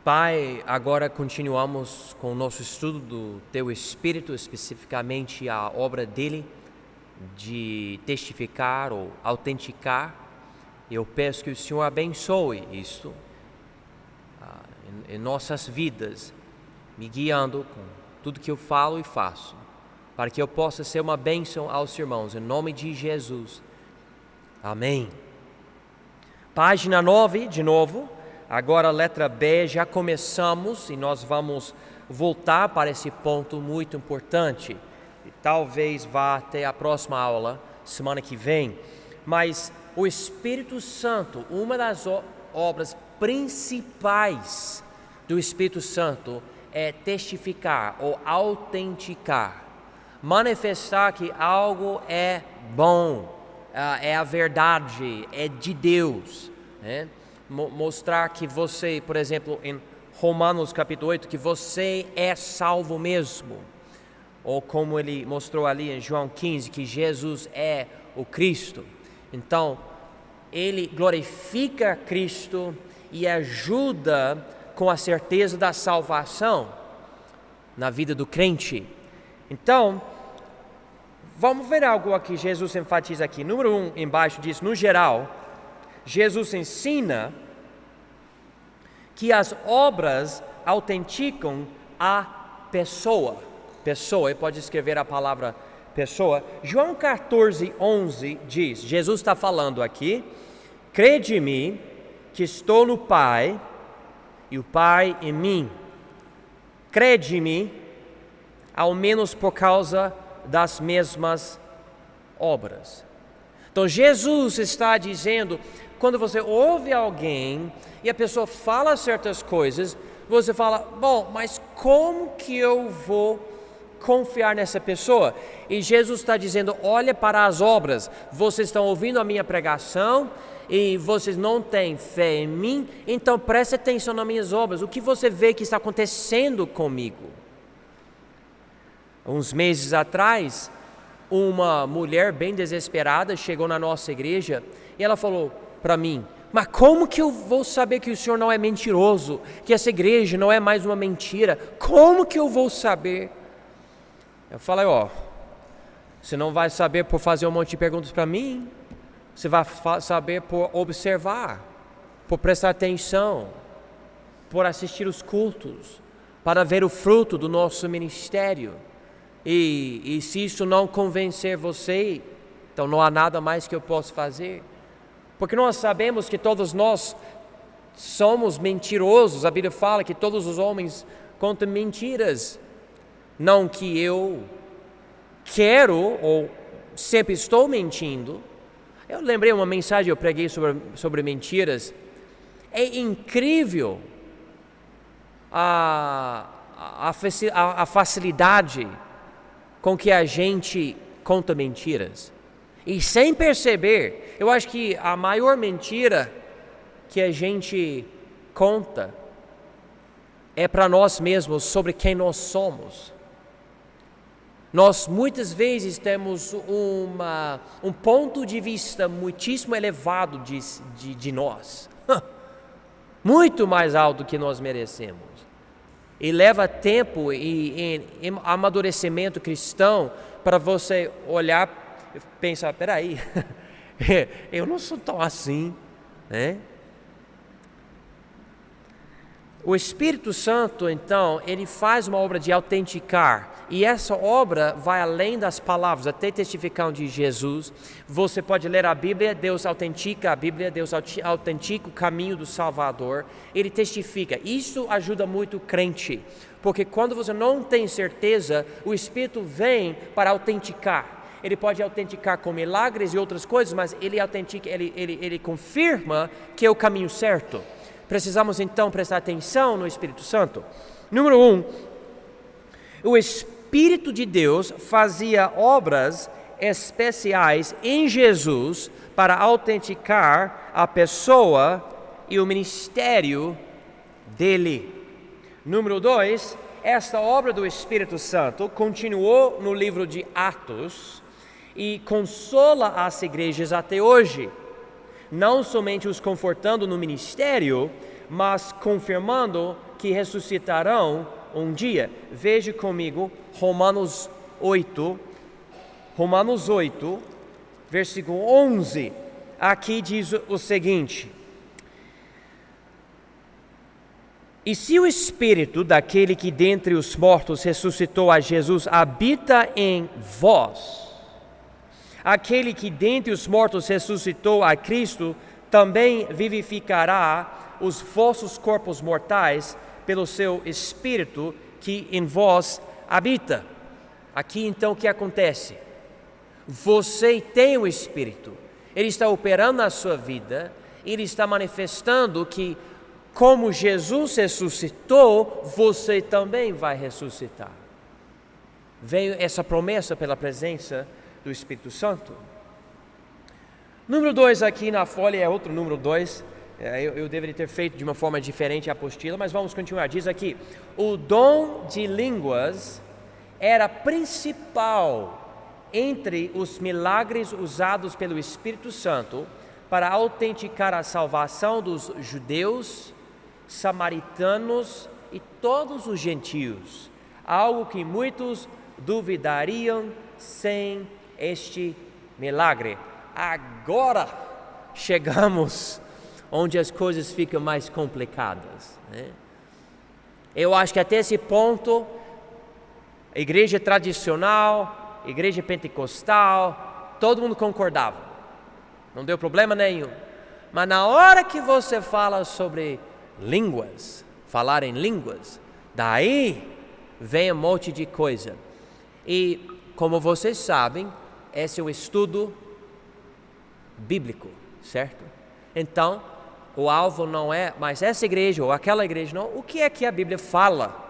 Pai, agora continuamos com o nosso estudo do Teu Espírito, especificamente a obra dele de testificar ou autenticar. Eu peço que o Senhor abençoe isto em nossas vidas, me guiando com tudo que eu falo e faço, para que eu possa ser uma bênção aos irmãos, em nome de Jesus. Amém. Página 9, de novo. Agora, letra B, já começamos e nós vamos voltar para esse ponto muito importante. E talvez vá até a próxima aula, semana que vem. Mas o Espírito Santo, uma das obras principais do Espírito Santo é testificar ou autenticar, manifestar que algo é bom, é a verdade, é de Deus, né? Mostrar que você, por exemplo, em Romanos capítulo 8, que você é salvo mesmo. Ou como ele mostrou ali em João 15, que Jesus é o Cristo. Então, ele glorifica Cristo e ajuda com a certeza da salvação na vida do crente. Então, vamos ver algo aqui, Jesus enfatiza aqui. Número 1, embaixo diz, no geral, Jesus ensina que as obras autenticam a pessoa. Pessoa, ele pode escrever a palavra pessoa. João 14, 11 diz, Jesus está falando aqui, crede em mim que estou no Pai e o Pai em mim. Crede em mim, ao menos por causa das mesmas obras. Então Jesus está dizendo, quando você ouve alguém e a pessoa fala certas coisas, você fala, bom, mas como que eu vou confiar nessa pessoa? E Jesus está dizendo, olha para as obras, vocês estão ouvindo a minha pregação e vocês não têm fé em mim, então preste atenção nas minhas obras, o que você vê que está acontecendo comigo? Uns meses atrás, uma mulher bem desesperada chegou na nossa igreja e ela falou para mim, mas como que eu vou saber que o senhor não é mentiroso, que essa igreja não é mais uma mentira? Como que eu vou saber? Eu falei, você não vai saber por fazer um monte de perguntas para mim, você vai saber por observar, por prestar atenção, por assistir os cultos, para ver o fruto do nosso ministério. E se isso não convencer você, então não há nada mais que eu possa fazer. Porque nós sabemos que todos nós somos mentirosos. A Bíblia fala que todos os homens contam mentiras. Não que eu quero ou sempre estou mentindo. Eu lembrei uma mensagem que eu preguei sobre mentiras. É incrível a facilidade com que a gente conta mentiras. E sem perceber, eu acho que a maior mentira que a gente conta é para nós mesmos sobre quem nós somos. Nós muitas vezes temos um ponto de vista muitíssimo elevado de nós, muito mais alto do que nós merecemos. E leva tempo e amadurecimento cristão para você olhar e pensar, peraí, eu não sou tão assim, né? O Espírito Santo, então, ele faz uma obra de autenticar, e essa obra vai além das palavras, até testificar de Jesus. Você pode ler a Bíblia, Deus autentica a Bíblia, Deus autentica o caminho do Salvador, ele testifica. Isso ajuda muito o crente, porque quando você não tem certeza, o Espírito vem para autenticar. Ele pode autenticar com milagres e outras coisas, mas ele autentica, ele confirma que é o caminho certo. Precisamos então prestar atenção no Espírito Santo. Número 1, o Espírito de Deus fazia obras especiais em Jesus para autenticar a pessoa e o ministério dele. Número 2, esta obra do Espírito Santo continuou no livro de Atos e consola as igrejas até hoje, não somente os confortando no ministério, mas confirmando que ressuscitarão um dia. Veja comigo Romanos 8, versículo 11. Aqui diz o seguinte: e se o Espírito daquele que dentre os mortos ressuscitou a Jesus habita em vós, aquele que dentre os mortos ressuscitou a Cristo também vivificará os vossos corpos mortais pelo seu Espírito que em vós habita. Aqui então o que acontece? Você tem o Espírito, Ele está operando na sua vida, Ele está manifestando que como Jesus ressuscitou, você também vai ressuscitar. Veio essa promessa pela presença do Espírito Santo. Número 2 aqui na folha é outro número 2. Eu deveria ter feito de uma forma diferente a apostila, mas vamos continuar. Diz aqui: o dom de línguas era principal entre os milagres usados pelo Espírito Santo para autenticar a salvação dos judeus, samaritanos e todos os gentios, algo que muitos duvidariam sem este milagre. Agora chegamos onde as coisas ficam mais complicadas, né? Eu acho que até esse ponto, a igreja tradicional, a igreja pentecostal, todo mundo concordava, não deu problema nenhum. Mas na hora que você fala sobre línguas, falar em línguas, daí vem um monte de coisa. E como vocês sabem, esse é o estudo bíblico, certo? Então, o alvo não é mais essa igreja ou aquela igreja, não. O que é que a Bíblia fala?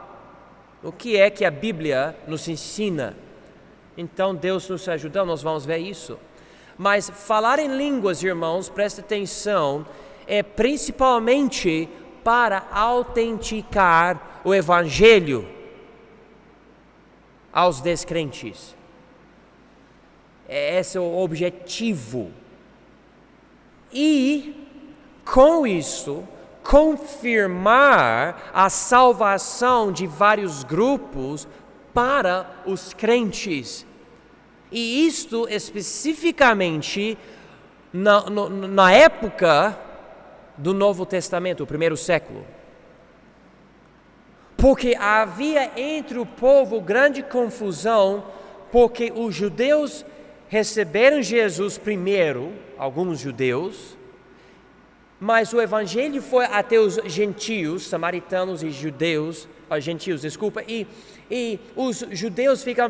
O que é que a Bíblia nos ensina? Então, Deus nos ajudou, nós vamos ver isso. Mas falar em línguas, irmãos, presta atenção, é principalmente para autenticar o Evangelho aos descrentes. Esse é o objetivo. E, com isso, confirmar a salvação de vários grupos para os crentes. E isto especificamente na época do Novo Testamento, o primeiro século. Porque havia entre o povo grande confusão, porque os judeus receberam Jesus primeiro, alguns judeus, mas o evangelho foi até os gentios, samaritanos e gentios, e os judeus ficam,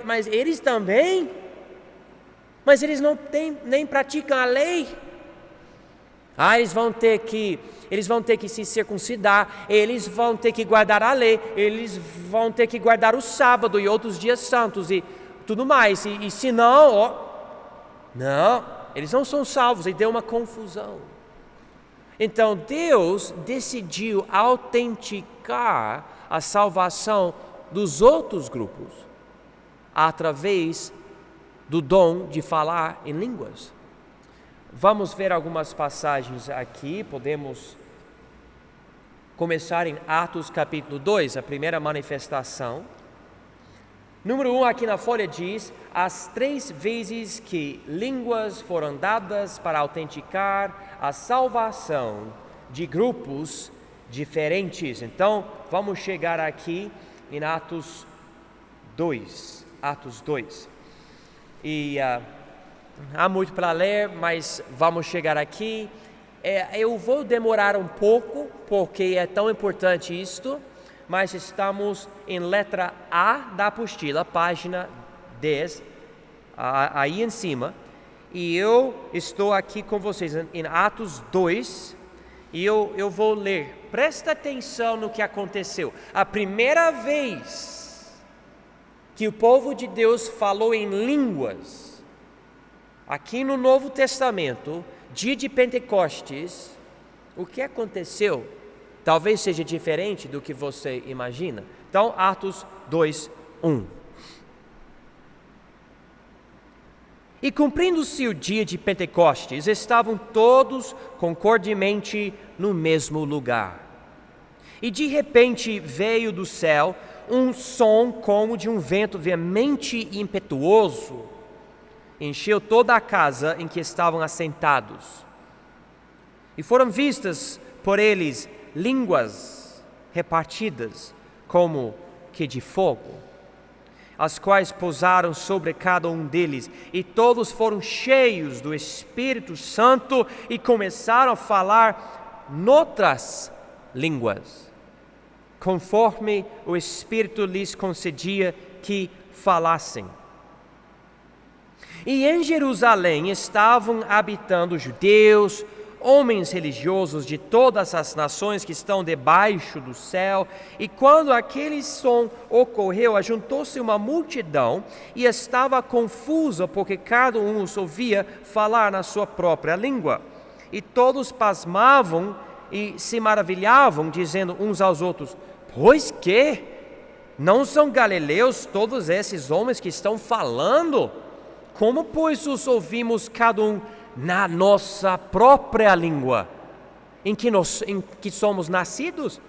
mas eles também? Mas eles não nem praticam a lei. Eles vão ter que se circuncidar, eles vão ter que guardar a lei, eles vão ter que guardar o sábado e outros dias santos e tudo mais. E se não, não, eles não são salvos, e deu uma confusão. Então Deus decidiu autenticar a salvação dos outros grupos através do dom de falar em línguas. Vamos ver algumas passagens aqui, podemos começar em Atos capítulo 2, a primeira manifestação. Número 1 aqui na folha diz: as 3 vezes que línguas foram dadas para autenticar a salvação de grupos diferentes. Então, vamos chegar aqui em Atos 2. E há muito para ler, mas vamos chegar aqui. Eu vou demorar um pouco, porque é tão importante isto, mas estamos em letra A da apostila, página 10, aí em cima. E eu estou aqui com vocês em Atos 2, e eu vou ler. Presta atenção no que aconteceu. A primeira vez que o povo de Deus falou em línguas, aqui no Novo Testamento, dia de Pentecostes, o que aconteceu? Talvez seja diferente do que você imagina. Então, Atos 2, 1. E cumprindo-se o dia de Pentecostes, estavam todos concordemente no mesmo lugar. E de repente veio do céu um som como de um vento veemente e impetuoso. Encheu toda a casa em que estavam assentados. E foram vistas por eles línguas repartidas, como que de fogo, as quais pousaram sobre cada um deles, e todos foram cheios do Espírito Santo e começaram a falar noutras línguas, conforme o Espírito lhes concedia que falassem. E em Jerusalém estavam habitando judeus, homens religiosos de todas as nações que estão debaixo do céu. E quando aquele som ocorreu, ajuntou-se uma multidão e estava confusa, porque cada um os ouvia falar na sua própria língua. E todos pasmavam e se maravilhavam, dizendo uns aos outros: pois que não são galileus todos esses homens que estão falando? Como, pois, os ouvimos cada um na nossa própria língua, em que somos nascidos?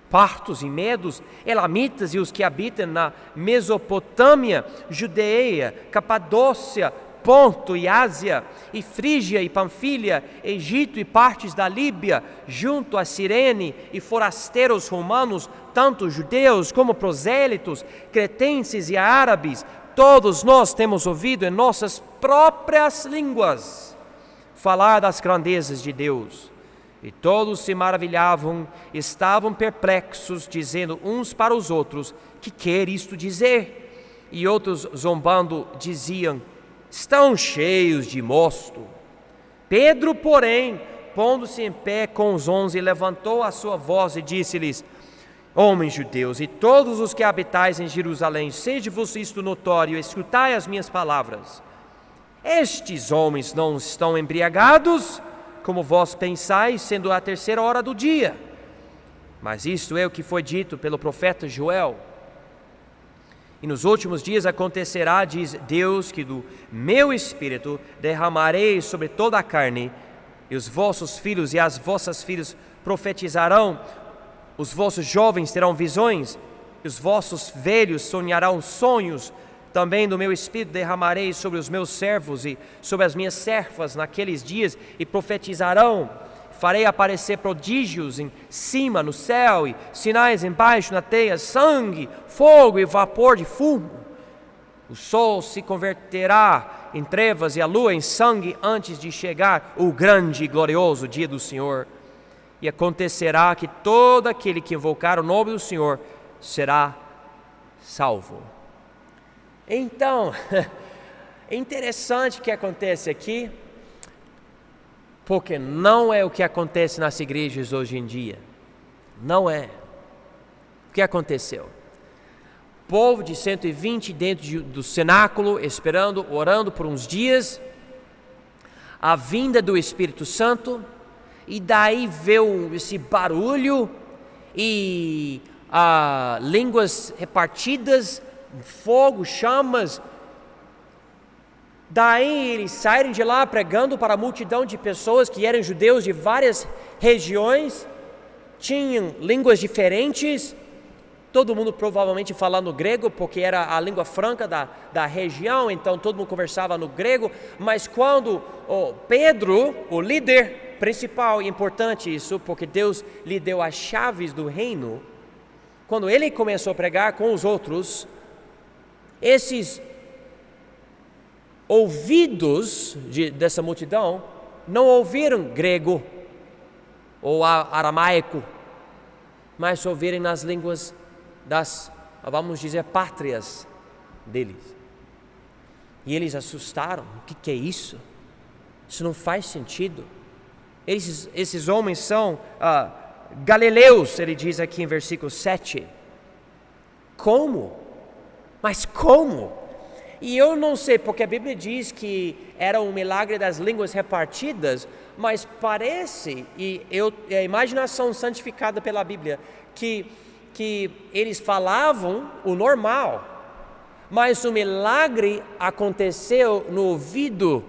Partos e medos, elamitas e os que habitam na Mesopotâmia, Judeia, Capadócia, Ponto e Ásia, e Frígia e Panfilha, Egito e partes da Líbia, junto a Cirene, e forasteiros romanos, tanto judeus como prosélitos, cretenses e árabes, todos nós temos ouvido em nossas próprias línguas falar das grandezas de Deus. E todos se maravilhavam, estavam perplexos, dizendo uns para os outros: que quer isto dizer? E outros, zombando, diziam: estão cheios de mosto. Pedro, porém, pondo-se em pé com os 11, levantou a sua voz e disse-lhes: homens judeus e todos os que habitais em Jerusalém, seja-vos isto notório, escutai as minhas palavras. Estes homens não estão embriagados, como vós pensais, sendo a 3ª do dia. Mas isto é o que foi dito pelo profeta Joel. E nos últimos dias acontecerá, diz Deus, que do meu Espírito derramarei sobre toda a carne, e os vossos filhos e as vossas filhas profetizarão, os vossos jovens terão visões, e os vossos velhos sonharão sonhos. Também do meu Espírito derramarei sobre os meus servos e sobre as minhas servas naqueles dias, e profetizarão. Farei aparecer prodígios em cima no céu e sinais embaixo na terra, sangue, fogo e vapor de fumo. O sol se converterá em trevas e a lua em sangue antes de chegar o grande e glorioso dia do Senhor. E acontecerá que todo aquele que invocar o nome do Senhor será salvo. Então, é interessante o que acontece aqui, porque não é o que acontece nas igrejas hoje em dia. Não é. O que aconteceu? O povo de 120 dentro do cenáculo, esperando, orando por uns dias, a vinda do Espírito Santo, e daí veio esse barulho e línguas repartidas, fogo, chamas. Daí eles saíram de lá pregando para a multidão de pessoas que eram judeus de várias regiões, tinham línguas diferentes, todo mundo provavelmente falando grego, porque era a língua franca da região, então todo mundo conversava no grego. Mas quando Pedro, o líder principal, e importante isso, porque Deus lhe deu as chaves do reino, quando ele começou a pregar com os outros, esses ouvidos dessa multidão não ouviram grego ou aramaico, mas ouviram nas línguas das, vamos dizer, pátrias deles. E eles assustaram. O que é isso? Isso não faz sentido. Esses homens são galileus, ele diz aqui em versículo 7. Como? Mas como? E eu não sei, porque a Bíblia diz que era um milagre das línguas repartidas, mas parece, e a imaginação santificada pela Bíblia, que eles falavam o normal, mas o milagre aconteceu no ouvido,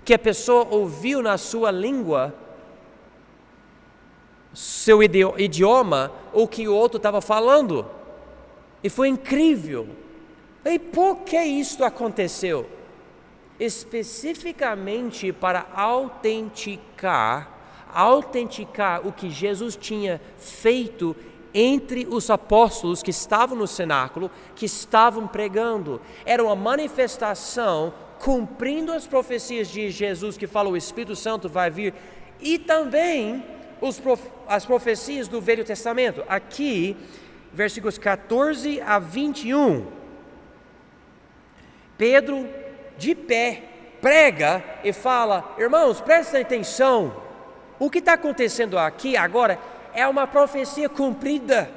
que a pessoa ouviu na sua língua seu idioma o que o outro estava falando. E foi incrível. E por que isso aconteceu? Especificamente para autenticar o que Jesus tinha feito entre os apóstolos que estavam no cenáculo, que estavam pregando. Era uma manifestação cumprindo as profecias de Jesus que fala o Espírito Santo vai vir, e também as profecias do Velho Testamento. Aqui, versículos 14 a 21, Pedro, de pé, prega e fala: irmãos, prestem atenção, o que está acontecendo aqui agora é uma profecia cumprida.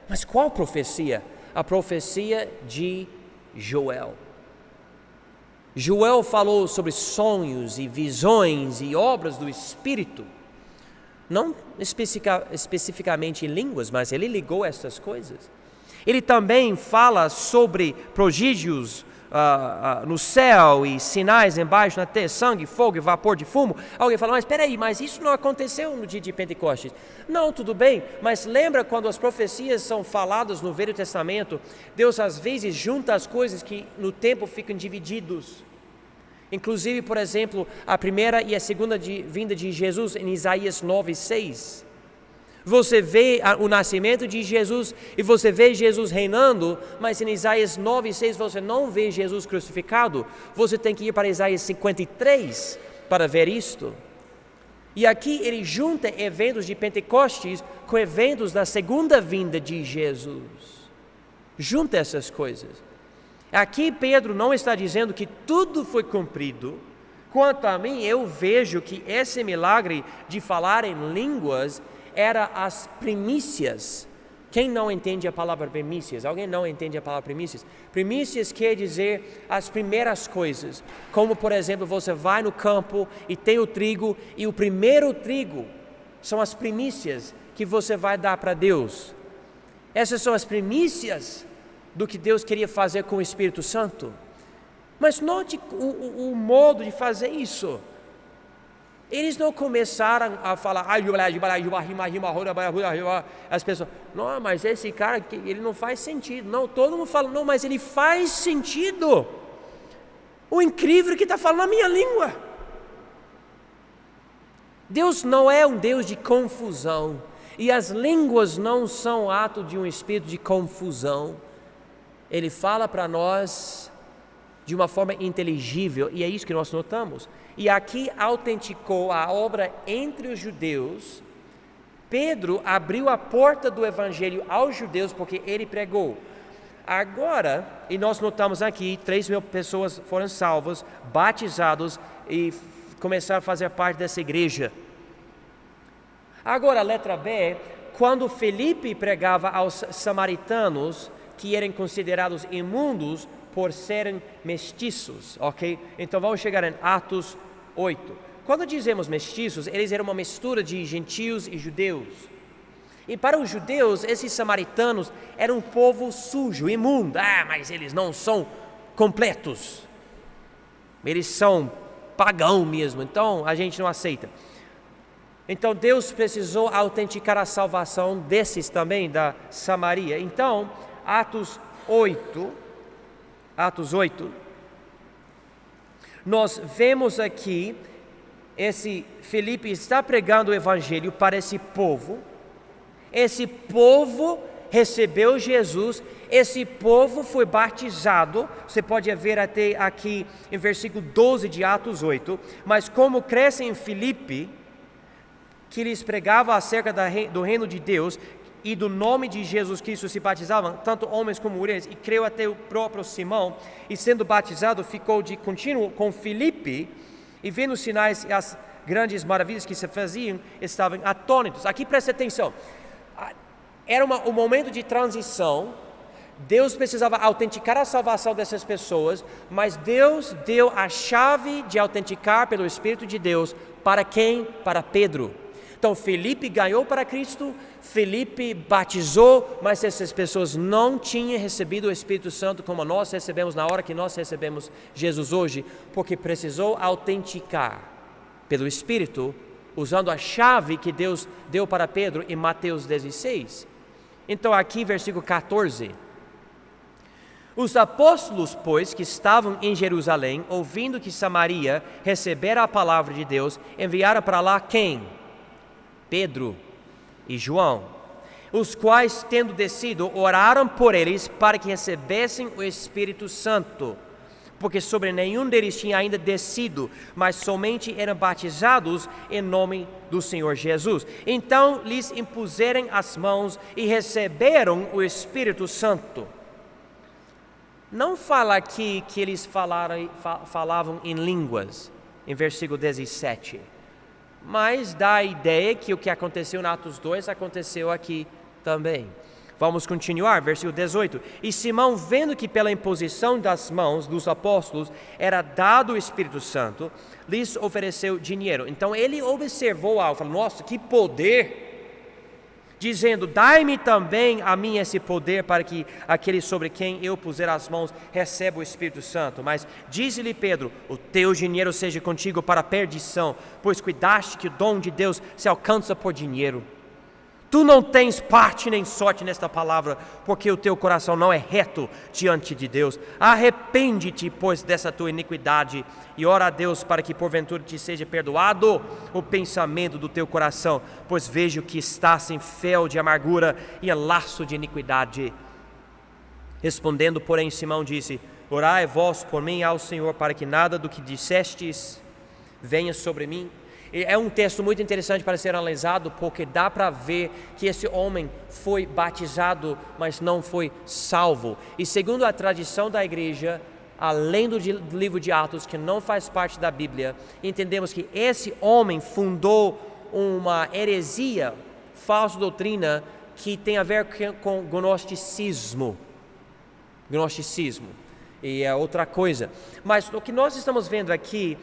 Mas qual profecia? A profecia de Joel. Joel falou sobre sonhos e visões e obras do Espírito, não especificamente em línguas, mas ele ligou essas coisas. Ele também fala sobre prodígios no céu e sinais embaixo na terra, sangue, fogo e vapor de fumo. Alguém fala: mas espera aí, mas isso não aconteceu no dia de Pentecostes. Não, tudo bem, mas lembra quando as profecias são faladas no Velho Testamento, Deus às vezes junta as coisas que no tempo ficam divididos. Inclusive, por exemplo, a primeira e a segunda vinda de Jesus em Isaías 9:6. Você vê o nascimento de Jesus e você vê Jesus reinando, mas em Isaías 9:6 você não vê Jesus crucificado. Você tem que ir para Isaías 53 para ver isto. E aqui ele junta eventos de Pentecostes com eventos da segunda vinda de Jesus. Junta essas coisas. Aqui Pedro não está dizendo que tudo foi cumprido. Quanto a mim, eu vejo que esse milagre de falar em línguas era as primícias. Quem não entende a palavra primícias? Alguém não entende a palavra primícias? Primícias quer dizer as primeiras coisas. Como, por exemplo, você vai no campo e tem o trigo, e o primeiro trigo são as primícias que você vai dar para Deus. Essas são as primícias do que Deus queria fazer com o Espírito Santo. Mas note o modo de fazer isso. Eles não começaram a falar, as pessoas, não, mas esse cara, ele não faz sentido. Não, todo mundo fala, não, mas ele faz sentido. O incrível é que está falando a minha língua. Deus não é um Deus de confusão, e as línguas não são ato de um espírito de confusão. Ele fala para nós de uma forma inteligível, e é isso que nós notamos. E aqui autenticou a obra entre os judeus. Pedro abriu a porta do evangelho aos judeus porque ele pregou. Agora, e nós notamos aqui, 3.000 pessoas foram salvas, batizados e começaram a fazer parte dessa igreja. Agora, letra B, quando Felipe pregava aos samaritanos, que eram considerados imundos por serem mestiços, ok? Então vamos chegar em Atos 8. Quando dizemos mestiços, eles eram uma mistura de gentios e judeus. E para os judeus, esses samaritanos eram um povo sujo, imundo. Mas eles não são completos. Eles são pagão mesmo, então a gente não aceita. Então Deus precisou autenticar a salvação desses também, da Samaria. Então, Atos 8, nós vemos aqui, esse Felipe está pregando o evangelho para esse povo recebeu Jesus, esse povo foi batizado, você pode ver até aqui em versículo 12 de Atos 8, mas como crescem em Filipe, que lhes pregava acerca do reino de Deus, e do nome de Jesus Cristo se batizavam, tanto homens como mulheres, e creu até o próprio Simão, e sendo batizado ficou de contínuo com Filipe, e vendo os sinais e as grandes maravilhas que se faziam, estavam atônitos. Aqui presta atenção, era um momento de transição. Deus precisava autenticar a salvação dessas pessoas, mas Deus deu a chave de autenticar pelo Espírito de Deus, para quem? Para Pedro. Então Felipe ganhou para Cristo, Felipe batizou, mas essas pessoas não tinham recebido o Espírito Santo como nós recebemos na hora que nós recebemos Jesus hoje, porque precisou autenticar pelo Espírito usando a chave que Deus deu para Pedro em Mateus 16. Então aqui versículo 14. Os apóstolos, pois, que estavam em Jerusalém, ouvindo que Samaria recebera a palavra de Deus, enviaram para lá quem? Pedro e João, os quais, tendo descido, oraram por eles para que recebessem o Espírito Santo, porque sobre nenhum deles tinha ainda descido, mas somente eram batizados em nome do Senhor Jesus. Então lhes impuseram as mãos e receberam o Espírito Santo. Não fala aqui que eles falavam em línguas, em versículo 17, mas dá a ideia que o que aconteceu em Atos 2 aconteceu aqui também. Vamos continuar, versículo 18. E Simão, vendo que pela imposição das mãos dos apóstolos era dado o Espírito Santo, lhes ofereceu dinheiro. Então ele observou algo, falou, nossa, que poder! Dizendo, dai-me também a mim esse poder para que aquele sobre quem eu puser as mãos receba o Espírito Santo. Mas disse-lhe Pedro, o teu dinheiro seja contigo para a perdição, pois cuidaste que o dom de Deus se alcança por dinheiro. Tu não tens parte nem sorte nesta palavra, porque o teu coração não é reto diante de Deus. Arrepende-te, pois, dessa tua iniquidade, e ora a Deus para que porventura te seja perdoado o pensamento do teu coração, pois vejo que estás em fel de amargura e em laço de iniquidade. Respondendo, porém, Simão disse, orai vós por mim ao Senhor, para que nada do que dissestes venha sobre mim. É um texto muito interessante para ser analisado, porque dá para ver que esse homem foi batizado, mas não foi salvo. E segundo a tradição da igreja, além do livro de Atos, que não faz parte da Bíblia, entendemos que esse homem fundou uma heresia, falsa doutrina, que tem a ver com gnosticismo. E é outra coisa. Mas o que nós estamos vendo aqui,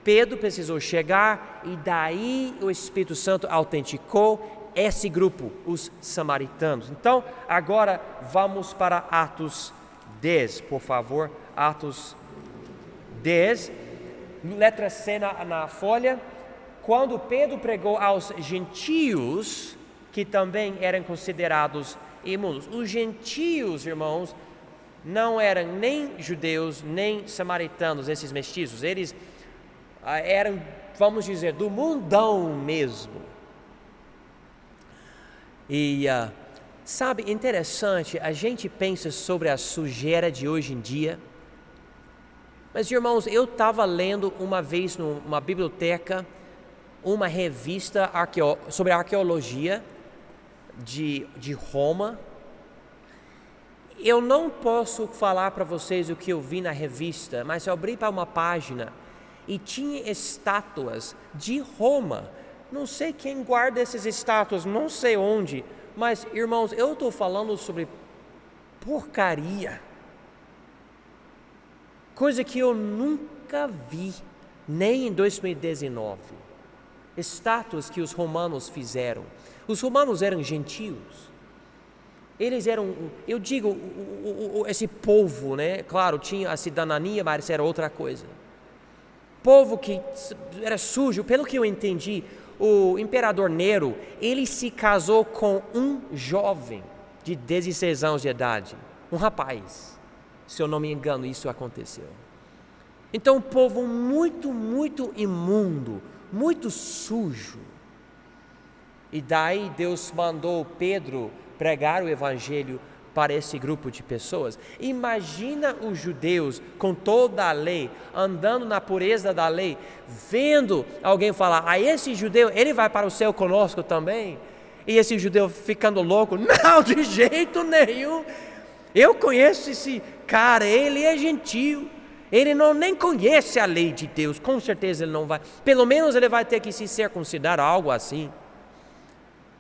Pedro precisou chegar e daí o Espírito Santo autenticou esse grupo, os samaritanos. Então, agora vamos para Atos 10, por favor. Atos 10, letra C na folha. Quando Pedro pregou aos gentios, que também eram considerados imundos. Os gentios, irmãos, não eram nem judeus, nem samaritanos, esses mestiços. Eles eram, vamos dizer, do mundão mesmo. E sabe, interessante, a gente pensa sobre a sujeira de hoje em dia. Mas, irmãos, eu estava lendo uma vez numa biblioteca uma revista sobre arqueologia de Roma. Eu não posso falar para vocês o que eu vi na revista, mas eu abri para uma página e tinha estátuas de Roma. Não sei quem guarda essas estátuas, não sei onde, mas, irmãos, eu estou falando sobre porcaria. Coisa que eu nunca vi, nem em 2019. Estátuas que os romanos fizeram. Os romanos eram gentios. Eles eram, eu digo, esse povo, né? Claro, tinha a cidadania, mas era outra coisa. Povo que era sujo, pelo que eu entendi, o imperador Nero, ele se casou com um jovem de 16 anos de idade, um rapaz, se eu não me engano, isso aconteceu. Então, um povo muito, muito imundo, muito sujo. E daí Deus mandou Pedro pregar o evangelho para esse grupo de pessoas. Imagina os judeus com toda a lei, andando na pureza da lei, vendo alguém falar, esse judeu, ele vai para o céu conosco também? E esse judeu ficando louco, não, de jeito nenhum, eu conheço esse cara, ele é gentio, ele nem conhece a lei de Deus, com certeza ele não vai, pelo menos ele vai ter que se circuncidar, algo assim.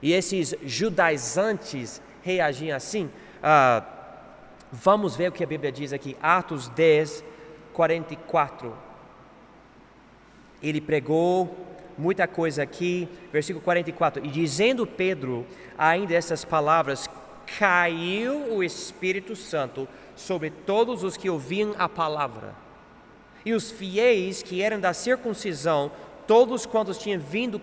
E esses judaizantes reagiam assim. Vamos ver o que a Bíblia diz aqui, Atos 10, 44. Ele pregou muita coisa aqui, versículo 44. E dizendo Pedro ainda essas palavras, caiu o Espírito Santo sobre todos os que ouviam a palavra. E os fiéis que eram da circuncisão, todos quantos tinham vindo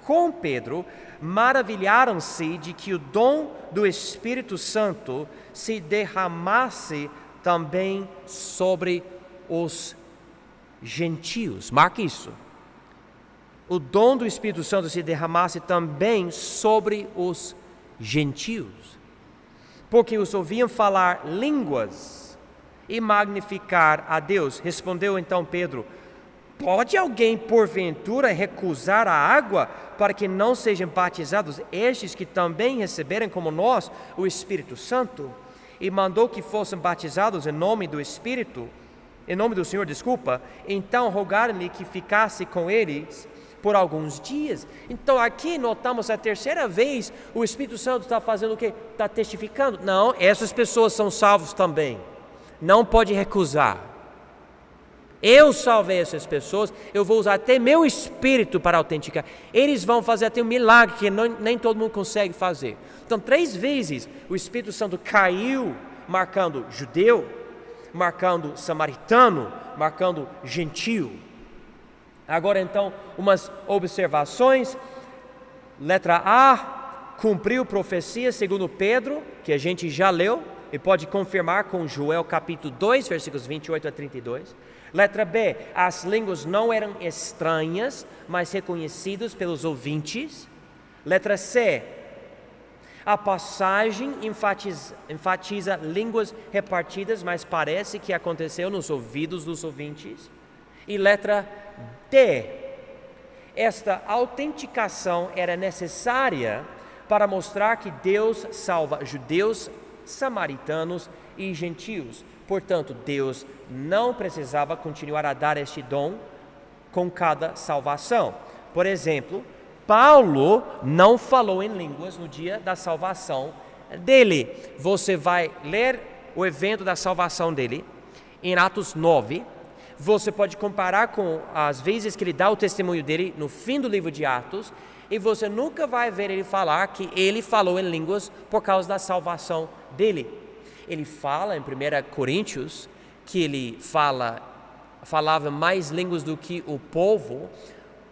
com Pedro, maravilharam-se de que o dom do Espírito Santo se derramasse também sobre os gentios. Marque isso. O dom do Espírito Santo se derramasse também sobre os gentios, porque os ouviam falar línguas e magnificar a Deus. Respondeu então Pedro: pode alguém porventura recusar a água para que não sejam batizados estes que também receberam como nós o Espírito Santo? E mandou que fossem batizados em nome do Senhor, então rogaram-lhe que ficasse com eles por alguns dias. Então aqui notamos a terceira vez o Espírito Santo está fazendo o quê? Está testificando. Não, essas pessoas são salvos também. Não pode recusar. Eu salvei essas pessoas, eu vou usar até meu Espírito para autenticar. Eles vão fazer até um milagre que nem todo mundo consegue fazer. Então 3 vezes o Espírito Santo caiu, marcando judeu, marcando samaritano, marcando gentio. Agora então, umas observações. Letra A, cumpriu profecia segundo Pedro, que a gente já leu, e pode confirmar com Joel capítulo 2, versículos 28 a 32. Letra B, as línguas não eram estranhas, mas reconhecidas pelos ouvintes. Letra C, a passagem enfatiza línguas repartidas, mas parece que aconteceu nos ouvidos dos ouvintes. E letra D, esta autenticação era necessária para mostrar que Deus salva judeus, samaritanos e gentios. Portanto, Deus não precisava continuar a dar este dom com cada salvação. Por exemplo, Paulo não falou em línguas no dia da salvação dele. Você vai ler o evento da salvação dele em Atos 9. Você pode comparar com as vezes que ele dá o testemunho dele no fim do livro de Atos, e você nunca vai ver ele falar que ele falou em línguas por causa da salvação dele. Ele fala em 1 Coríntios que ele falava mais línguas do que o povo,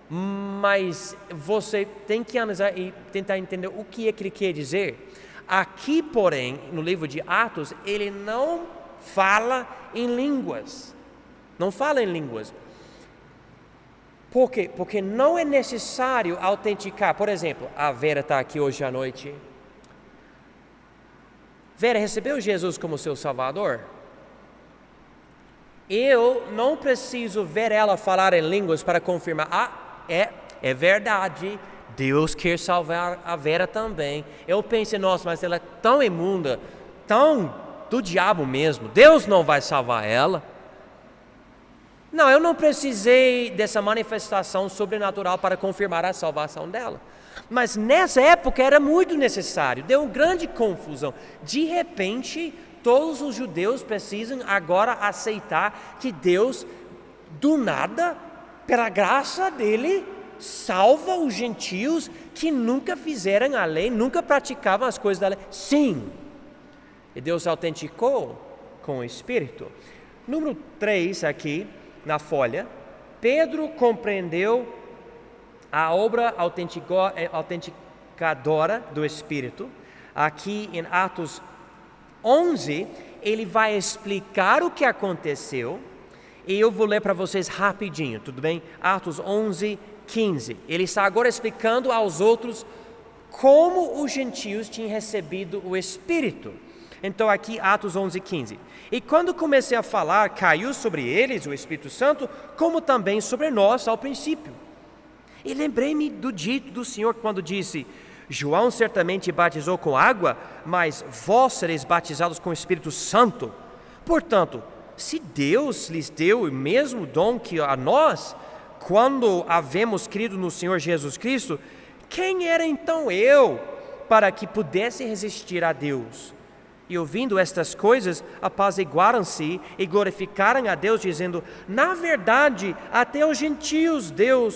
mas você tem que analisar e tentar entender o que é que ele quer dizer. Aqui, porém, no livro de Atos, ele não fala em línguas. Não fala em línguas. Por quê? Porque não é necessário autenticar. Por exemplo, a Vera está aqui hoje à noite. Vera, recebeu Jesus como seu Salvador? Eu não preciso ver ela falar em línguas para confirmar. É verdade, Deus quer salvar a Vera também. Eu pensei, nossa, mas ela é tão imunda, tão do diabo mesmo, Deus não vai salvar ela. Não, eu não precisei dessa manifestação sobrenatural para confirmar a salvação dela. Mas nessa época era muito necessário, deu uma grande confusão. De repente, todos os judeus precisam agora aceitar que Deus, do nada, pela graça dele, salva os gentios que nunca fizeram a lei, nunca praticavam as coisas da lei. Sim, e Deus autenticou com o Espírito. Número 3 aqui na folha, Pedro compreendeu a obra autenticadora do Espírito. Aqui em Atos 11, ele vai explicar o que aconteceu, e eu vou ler para vocês rapidinho, tudo bem? Atos 11, 15. Ele está agora explicando aos outros como os gentios tinham recebido o Espírito. Então aqui Atos 11, 15. E quando comecei a falar, caiu sobre eles o Espírito Santo, como também sobre nós ao princípio. E lembrei-me do dito do Senhor quando disse: João certamente batizou com água, mas vós sereis batizados com o Espírito Santo. Portanto, se Deus lhes deu o mesmo dom que a nós, quando havemos crido no Senhor Jesus Cristo, quem era então eu para que pudesse resistir a Deus? E ouvindo estas coisas, apaziguaram-se e glorificaram a Deus, dizendo: na verdade, até os gentios deu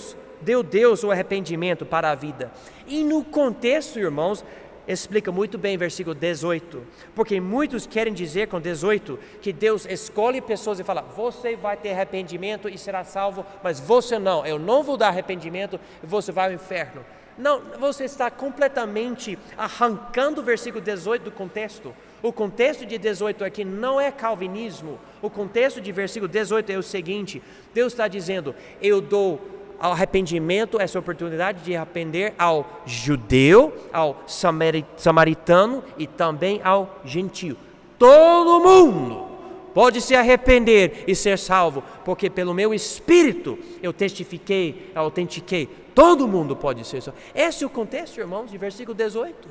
Deus o arrependimento para a vida. E no contexto, irmãos, explica muito bem versículo 18, porque muitos querem dizer com 18 que Deus escolhe pessoas e fala: você vai ter arrependimento e será salvo, mas você não, eu não vou dar arrependimento e você vai ao inferno. Não, você está completamente arrancando o versículo 18 do contexto. O contexto de 18 aqui não é calvinismo. O contexto de versículo 18 é o seguinte: Deus está dizendo, eu dou ao arrependimento essa oportunidade de arrepender ao judeu, ao samaritano e também ao gentio. Todo mundo pode se arrepender e ser salvo, porque pelo meu Espírito eu testifiquei, eu autentiquei. Todo mundo pode ser salvo. Esse é o contexto, irmãos, de versículo 18.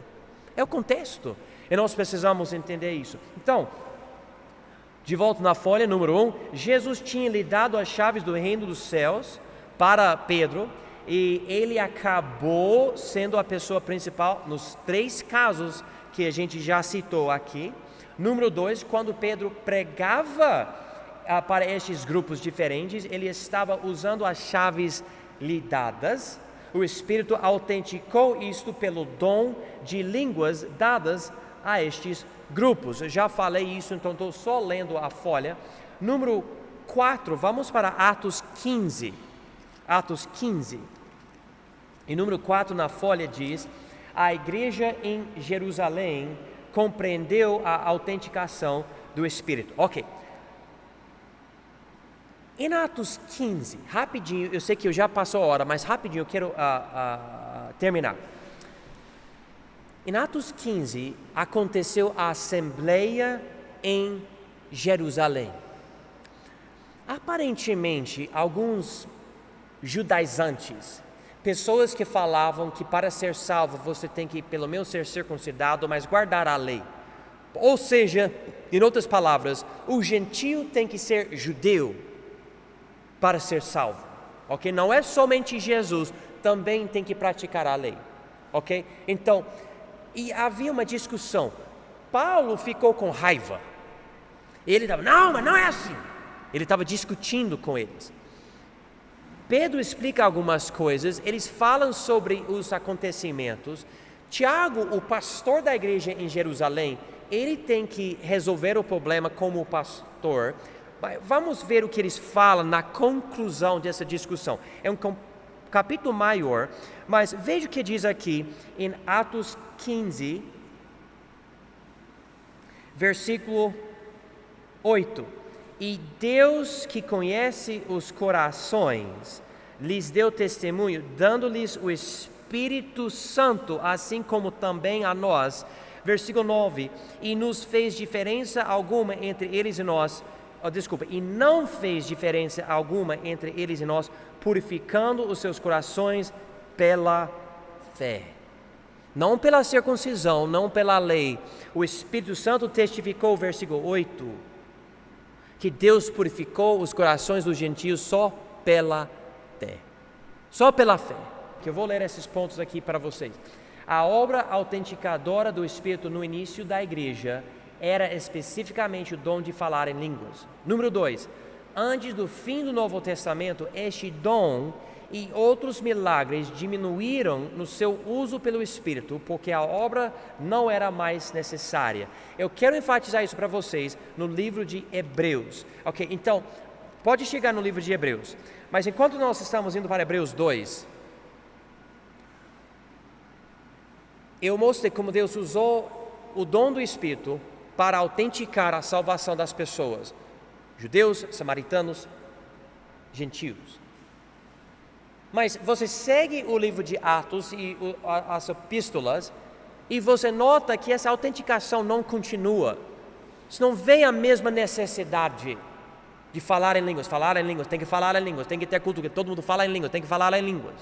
É o contexto. E nós precisamos entender isso. Então, de volta na folha, número 1, Jesus tinha lhe dado as chaves do reino dos céus para Pedro, e ele acabou sendo a pessoa principal nos 3 casos que a gente já citou aqui. Número 2, quando Pedro pregava para estes grupos diferentes, ele estava usando as chaves lhe dadas. O Espírito autenticou isto pelo dom de línguas dadas a estes grupos. Eu já falei isso, então estou só lendo a folha. Número 4, vamos para Atos 15. Atos 15. E número 4 na folha diz: a igreja em Jerusalém compreendeu a autenticação do Espírito. Ok. Em Atos 15, rapidinho, eu sei que eu já passou a hora, mas rapidinho eu quero terminar. Em Atos 15, aconteceu a assembleia em Jerusalém. Aparentemente, alguns judaizantes, pessoas que falavam que para ser salvo você tem que pelo menos ser circuncidado, mas guardar a lei. Ou seja, em outras palavras, o gentio tem que ser judeu para ser salvo, ok? Não é somente Jesus, também tem que praticar a lei, ok? Então, e havia uma discussão. Paulo ficou com raiva. Ele estava, não, mas não é assim. Ele estava discutindo com eles. Pedro explica algumas coisas, eles falam sobre os acontecimentos. Tiago, o pastor da igreja em Jerusalém, ele tem que resolver o problema como pastor. Vamos ver o que eles falam na conclusão dessa discussão. É um capítulo maior, mas veja o que diz aqui em Atos 15, versículo 8. E Deus, que conhece os corações, lhes deu testemunho, dando-lhes o Espírito Santo, assim como também a nós. Versículo 9. E nos fez diferença alguma entre eles e nós. E não fez diferença alguma entre eles e nós, purificando os seus corações pela fé. Não pela circuncisão, não pela lei. O Espírito Santo testificou, versículo 8, que Deus purificou os corações dos gentios só pela fé. Só pela fé. Que eu vou ler esses pontos aqui para vocês. A obra autenticadora do Espírito no início da igreja era especificamente o dom de falar em línguas. Número 2, antes do fim do Novo Testamento, este dom e outros milagres diminuíram no seu uso pelo Espírito, porque a obra não era mais necessária. Eu quero enfatizar isso para vocês no livro de Hebreus. Ok, então, pode chegar no livro de Hebreus, mas enquanto nós estamos indo para Hebreus 2, eu mostrei como Deus usou o dom do Espírito para autenticar a salvação das pessoas, judeus, samaritanos, gentios. Mas você segue o livro de Atos e as epístolas, e você nota que essa autenticação não continua. Você não vê a mesma necessidade de falar em línguas, tem que falar em línguas, tem que ter culto, que todo mundo fala em línguas, tem que falar em línguas.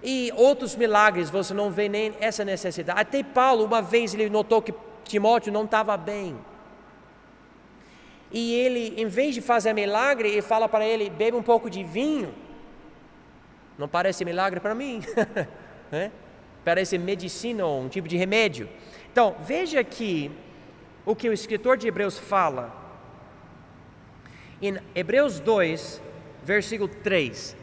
E outros milagres, você não vê nem essa necessidade. Até Paulo, uma vez, ele notou que Timóteo não estava bem. E ele, em vez de fazer milagre, ele fala para ele, bebe um pouco de vinho. Não parece milagre para mim? Parece medicina ou um tipo de remédio. Então, veja aqui o que o escritor de Hebreus fala. Em Hebreus 2, versículo 3.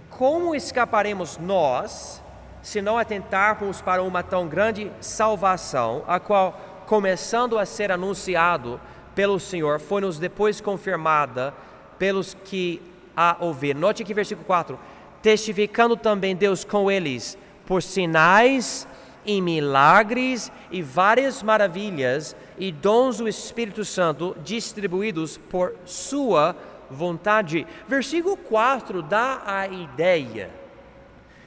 Como escaparemos nós, se não atentarmos para uma tão grande salvação, a qual, começando a ser anunciado pelo Senhor, foi-nos depois confirmada pelos que a ouviram. Note aqui versículo 4. testificando também Deus com eles por sinais e milagres e várias maravilhas e dons do Espírito Santo distribuídos por sua vontade. Versículo 4 dá a ideia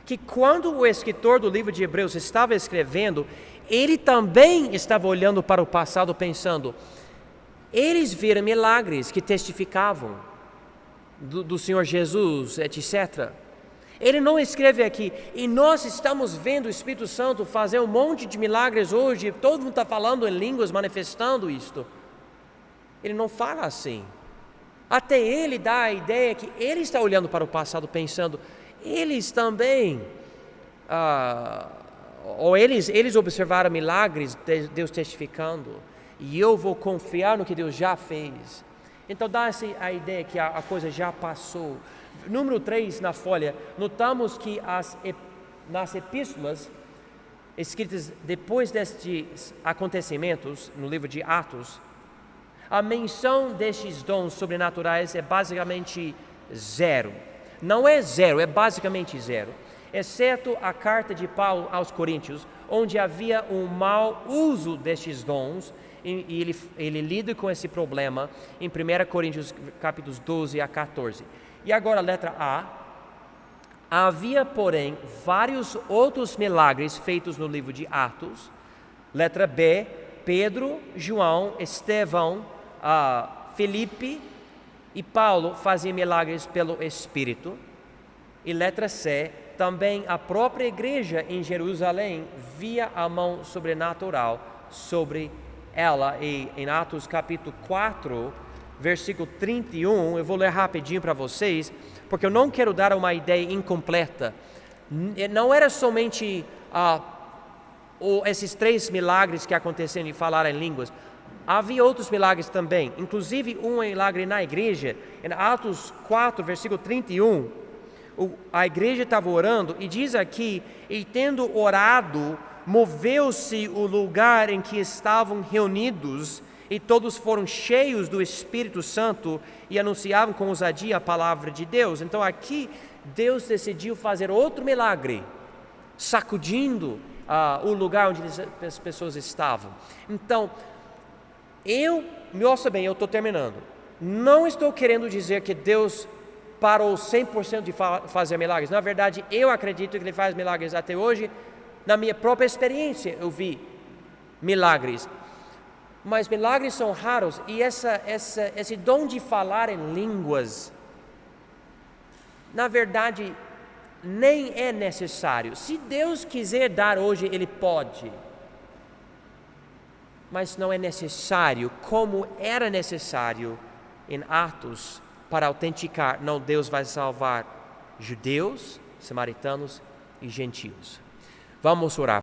que quando o escritor do livro de Hebreus estava escrevendo, ele também estava olhando para o passado pensando, eles viram milagres que testificavam do Senhor Jesus, etc. Ele não escreve aqui, e nós estamos vendo o Espírito Santo fazer um monte de milagres hoje, todo mundo está falando em línguas, manifestando isto. Ele não fala assim. Até ele dá a ideia que ele está olhando para o passado pensando, eles também, ou eles observaram milagres, Deus testificando, e eu vou confiar no que Deus já fez. Então dá-se a ideia que a coisa já passou. Número 3 na folha, notamos que nas epístolas escritas depois destes acontecimentos, no livro de Atos, a menção destes dons sobrenaturais é basicamente zero. Não é zero, é basicamente zero. Exceto a carta de Paulo aos Coríntios, onde havia um mau uso destes dons, e ele lida com esse problema em 1 Coríntios capítulos 12 a 14. E agora a letra A. Havia, porém, vários outros milagres feitos no livro de Atos. Letra B. Pedro, João, Estevão, Felipe e Paulo faziam milagres pelo Espírito. E letra C. Também a própria igreja em Jerusalém via a mão sobrenatural sobre ela. E em Atos capítulo 4, versículo 31, eu vou ler rapidinho para vocês, porque eu não quero dar uma ideia incompleta. Não era somente esses 3 milagres que aconteceram de falar em línguas. Havia outros milagres também, inclusive um milagre na igreja. Em Atos 4, versículo 31, a igreja estava orando e diz aqui, e tendo orado, moveu-se o lugar em que estavam reunidos, e todos foram cheios do Espírito Santo e anunciavam com ousadia a palavra de Deus. Então aqui Deus decidiu fazer outro milagre, sacudindo o lugar onde as pessoas estavam. Então, eu estou terminando. Não estou querendo dizer que Deus parou 100% de fazer milagres. Na verdade, eu acredito que Ele faz milagres até hoje. Na minha própria experiência, eu vi milagres. Mas milagres são raros, e esse dom de falar em línguas, na verdade, nem é necessário. Se Deus quiser dar hoje, Ele pode. Mas não é necessário, como era necessário em Atos, para autenticar, não, Deus vai salvar judeus, samaritanos e gentios. Vamos orar.